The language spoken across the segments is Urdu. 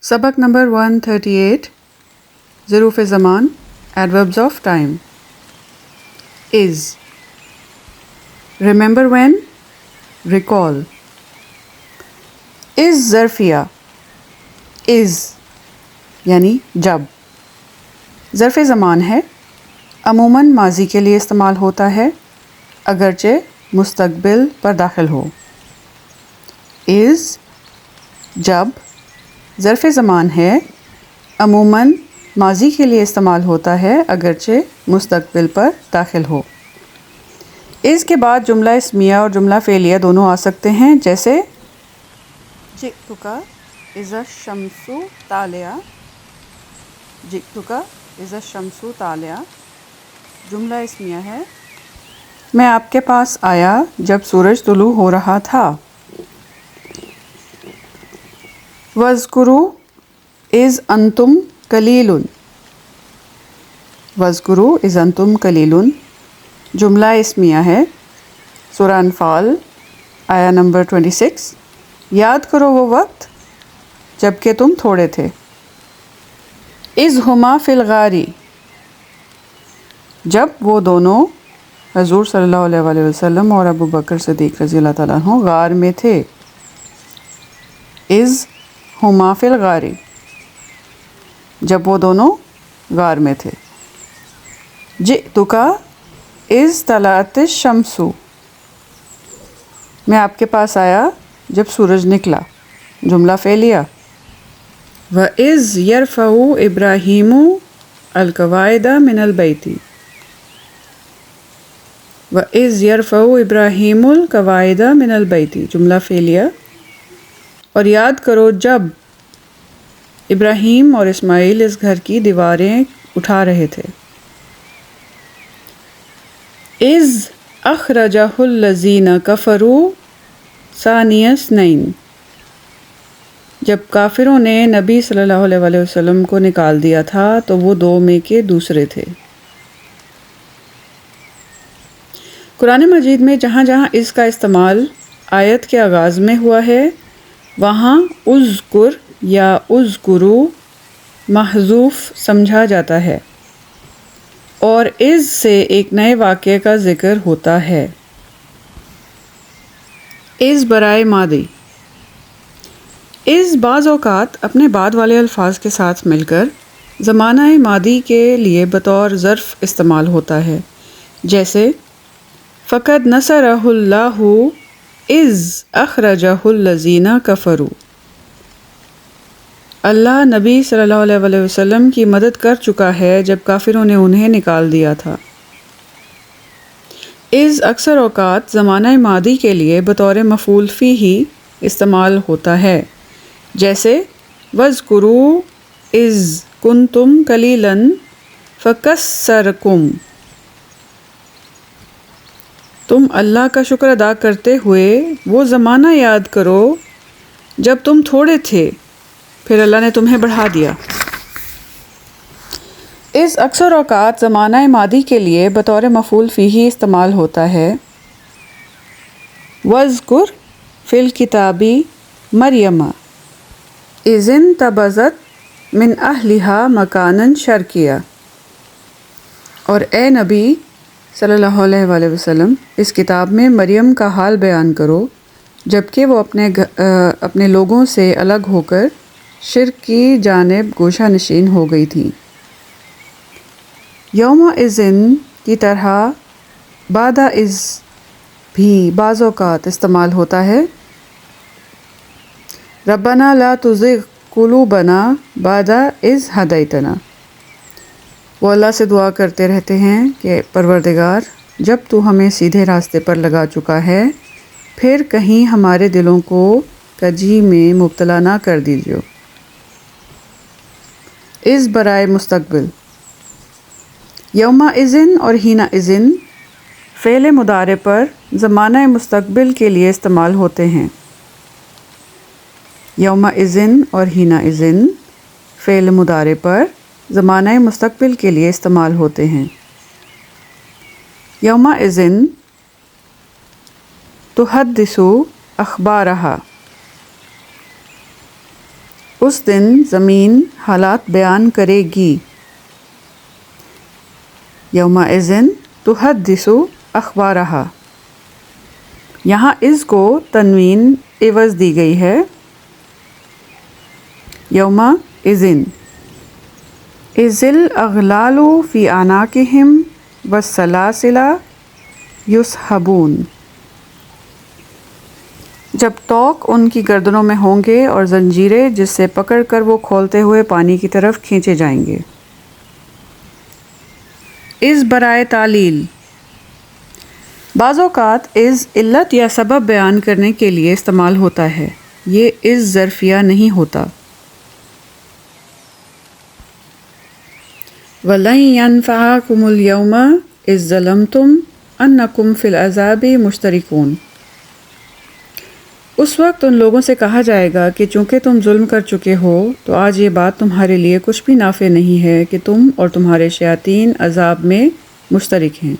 سبق نمبر 138 ظروف زمان adverbs of time is remember when recall is ظرفیہ is یعنی جب ظرف زمان ہے عموماً ماضی کے لیے استعمال ہوتا ہے اگرچہ مستقبل پر داخل ہو is جب ظرف زمان ہے عموماً ماضی کے لیے استعمال ہوتا ہے اگرچہ مستقبل پر داخل ہو اس کے بعد جملہ اسمیہ اور جملہ فعلیہ دونوں آ سکتے ہیں جیسے جئتک اذا الشمس طالعہ جئتک اذا الشمس طالعہ جملہ اسمیہ ہے میں آپ کے پاس آیا جب سورج طلوع ہو رہا تھا وَاذْكُرُوا اِذْ أَنْتُمْ قَلِيلٌ وَاذْكُرُوا اِذْ أَنْتُمْ قَلِيلٌ جملہ اسمیہ ہے سورہ انفال آیا نمبر 26 یاد کرو وہ وقت جب کہ تم تھوڑے تھے اِذْ هُمَا فِي الْغَارِ جب وہ دونوں حضور صلی اللہ علیہ وآلہ وسلم اور ابو بکر صدیق رضی اللہ تعالیٰ عنہ غار میں تھے اِذْ ہما فی الغار جب وہ دونوں غار میں تھے جئتک اذ طلعت الشمس میں آپ کے پاس آیا جب سورج نکلا جملہ فعلیہ وَإِذْ يَرْفَعُ إِبْرَاهِيمُ الْقَوَاعِدَ مِنَ الْبَيْتِ وَإِذْ يَرْفَعُ إِبْرَاهِيمُ الْقَوَاعِدَ مِنَ الْبَيْتِ جملہ فعلیہ اور یاد کرو جب ابراہیم اور اسماعیل اس گھر کی دیواریں اٹھا رہے تھے اِذْ أَخْرَجَهُ الَّذِينَ كَفَرُوا ثَانِيَ اثْنَيْنِ جب کافروں نے نبی صلی اللہ علیہ وآلہ وسلم کو نکال دیا تھا تو وہ دو میں کے دوسرے تھے قرآن مجید میں جہاں جہاں اس کا استعمال آیت کے آغاز میں ہوا ہے وہاں اذکر یا اذکرو محذوف سمجھا جاتا ہے اور از سے ایک نئے واقعے کا ذکر ہوتا ہے از برائے ماضی از بعض اوقات اپنے بعد والے الفاظ کے ساتھ مل کر زمانہ ماضی کے لیے بطور ظرف استعمال ہوتا ہے جیسے فقد نصرہ اللہ اِذْ أَخْرَجَهُ الَّذِينَ كَفَرُوا اللہ نبی صلی اللہ علیہ وآلہ وسلم کی مدد کر چکا ہے جب کافروں نے انہیں نکال دیا تھا اِذ اکثر اوقات زمانہ ماضی کے لیے بطور مفعول فیہ استعمال ہوتا ہے جیسے وَاذْكُرُوا اِذْ كُنْتُمْ قَلِيلًا فَكَسَّرَكُمْ تم اللہ کا شکر ادا کرتے ہوئے وہ زمانہ یاد کرو جب تم تھوڑے تھے پھر اللہ نے تمہیں بڑھا دیا اس اکثر اوقات زمانہ ماضی کے لیے بطور مفعول فیہ استعمال ہوتا ہے وَاذْكُرْ فِي الْكِتَابِ مریم اِذِ انتبذت من اہلہا مکانا شرقیہ اور اے نبی صلی اللہ علیہ وآلہ وسلم اس کتاب میں مریم کا حال بیان کرو جبکہ وہ اپنے لوگوں سے الگ ہو کر شرک کی جانب گوشہ نشین ہو گئی تھیں یوم اذن کی طرح بعد از بھی بعض اوقات استعمال ہوتا ہے ربنا لا تزغ قلوبنا بعد اذ ہدیتنا وہ اللہ سے دعا کرتے رہتے ہیں کہ پروردگار جب تو ہمیں سیدھے راستے پر لگا چکا ہے پھر کہیں ہمارے دلوں کو کجی میں مبتلا نہ کر دیجیے اس برائے مستقبل یوم اذن اور ہینا اذن فعل مضارع پر زمانہ مستقبل کے لیے استعمال ہوتے ہیں یوم اذن اور ہینا اذن فعل مضارع پر زمانہ مستقبل کے لیے استعمال ہوتے ہیں یوم اذن تحدث اخبارہا اس دن زمین حالات بیان کرے گی. یومئذ تحدث اخبارہا. یہاں اس کو تنوین عوض دی گئی ہے. یومئذ اذ الاغلال فی اعناقہم والسلاسل یسحبون. جب طوق ان کی گردنوں میں ہوں گے اور زنجیریں جس سے پکڑ کر وہ کھولتے ہوئے پانی کی طرف کھینچے جائیں گے. از برائے تعلیل. بعض اوقات از علت یا سبب بیان کرنے کے لیے استعمال ہوتا ہے. یہ از ظرفیہ نہیں ہوتا. وَلَن يَنفَعَكُمُ الْيَوْمَ إِذ ظَّلَمْتُمْ أَنَّكُمْ فِي الْعَذَابِ مُشْتَرِكُونَ. اس وقت ان لوگوں سے کہا جائے گا کہ چونکہ تم ظلم کر چکے ہو تو آج یہ بات تمہارے لیے کچھ بھی نافع نہیں ہے کہ تم اور تمہارے شیاطین عذاب میں مشترک ہیں.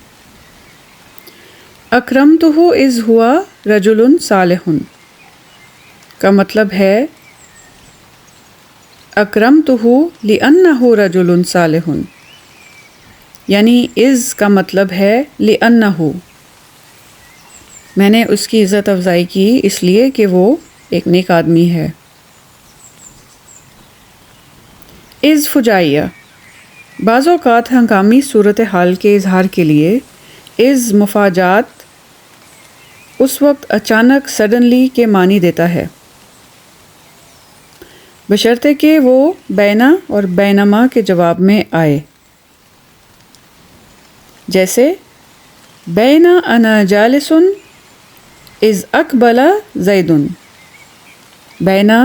اکرمتہ اذ ہوا رجل صالح کا مطلب ہے اکرمتہ لأنہ رجل صالح، یعنی اذ کا مطلب ہے لأنہ، میں نے اس کی عزت افزائی کی اس لیے کہ وہ ایک نیک آدمی ہے. از فجائیہ. بعض اوقات ہنگامی صورتحال کے اظہار کے لیے از مفاجات اس وقت اچانک سڈنلی کے معنی دیتا ہے، بشرطے کہ وہ بینا اور بینما کے جواب میں آئے. جیسے بینا انا جالس از اقبل زید. بینا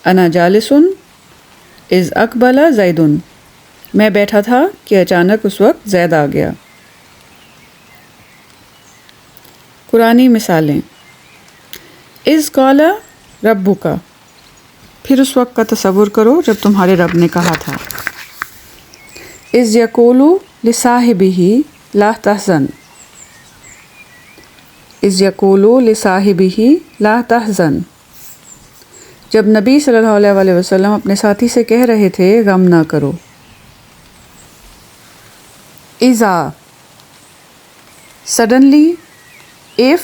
انا جالس از اقبل زید. میں بیٹھا تھا کہ اچانک اس وقت زید آ گیا. قرآنی مثالیں. از قال ربک. پھر اس وقت کا تصور کرو جب تمہارے رب نے کہا تھا. از یقول لصاحبہ لا تحزن. از یقول لصاحبہ لا تحزن. جب نبی صلی اللہ علیہ وسلم اپنے ساتھی سے کہہ رہے تھے غم نہ کرو. اذا suddenly, if,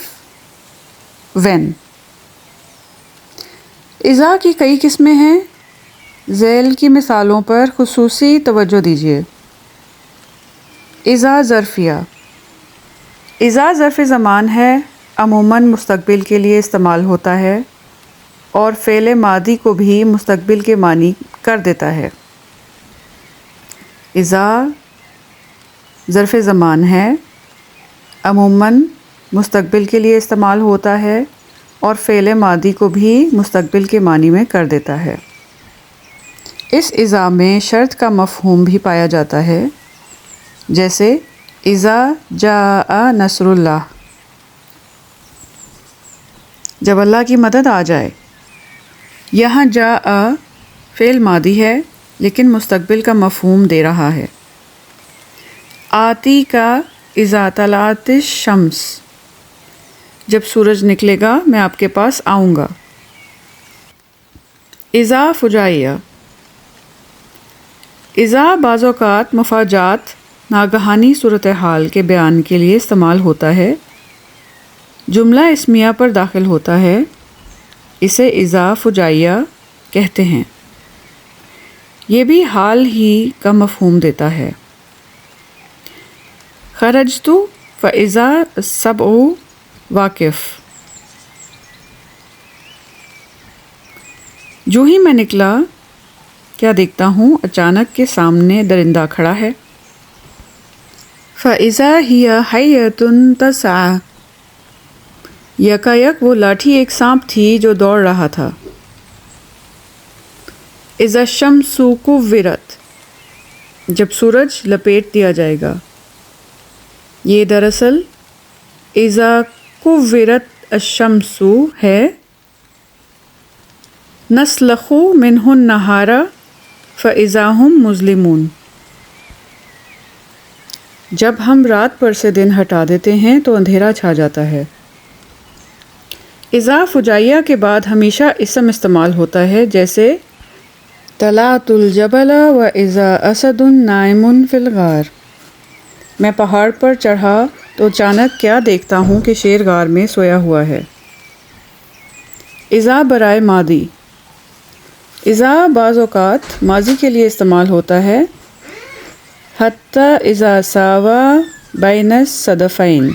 when. اذا کی کئی قسمیں ہیں. ذیل کی مثالوں پر خصوصی توجہ دیجیے. اذا ظرفیہ. اذا ظرف زمان ہے، عموماً مستقبل کے لیے استعمال ہوتا ہے اور فعل ماضی کو بھی مستقبل کے معنی کر دیتا ہے. اذا ظرف زمان ہے، عموماً مستقبل کے لیے استعمال ہوتا ہے اور فعل ماضی کو بھی مستقبل کے معنی میں کر دیتا ہے. اس اذا میں شرط کا مفہوم بھی پایا جاتا ہے، جیسے اذا جاء نصر اللہ، جب اللہ کی مدد آ جائے. یہاں جاء فعل ماضی ہے لیکن مستقبل کا مفہوم دے رہا ہے. آتی کا اذا طلعت الشمس، جب سورج نکلے گا میں آپ کے پاس آؤں گا. اذا فجائیہ. اذا بعض اوقات مفاجات، ناگہانی صورتحال کے بیان کے لیے استعمال ہوتا ہے. جملہ اسمیہ پر داخل ہوتا ہے، اسے اذا فجائیہ کہتے ہیں. یہ بھی حال ہی کا مفہوم دیتا ہے. خرجت فاذا السبع واقف. جو ہی میں نکلا کیا دیکھتا ہوں اچانک کے سامنے درندہ کھڑا ہے. فاذا ہی حیۃ تسعی. یکایک وہ لاٹھی ایک سانپ تھی جو دوڑ رہا تھا. اذا الشمس کورت. جب سورج لپیٹ دیا جائے گا. یہ دراصل اذا کورت الشمس ہے. نسلخ منہ النہار فاذا ہم مظلمون. جب ہم رات پر سے دن ہٹا دیتے ہیں تو اندھیرا چھا جاتا ہے. اذا فجائیہ کے بعد ہمیشہ اسم استعمال ہوتا ہے، جیسے طلعت الجبل وإذا أسد نائم في الغار. میں پہاڑ پر چڑھا تو اچانک کیا دیکھتا ہوں کہ شیر غار میں سویا ہوا ہے. اذا برائے ماضی. اذا بعض اوقات ماضی کے لیے استعمال ہوتا ہے. حتی اذا ساوا بین الصدفین.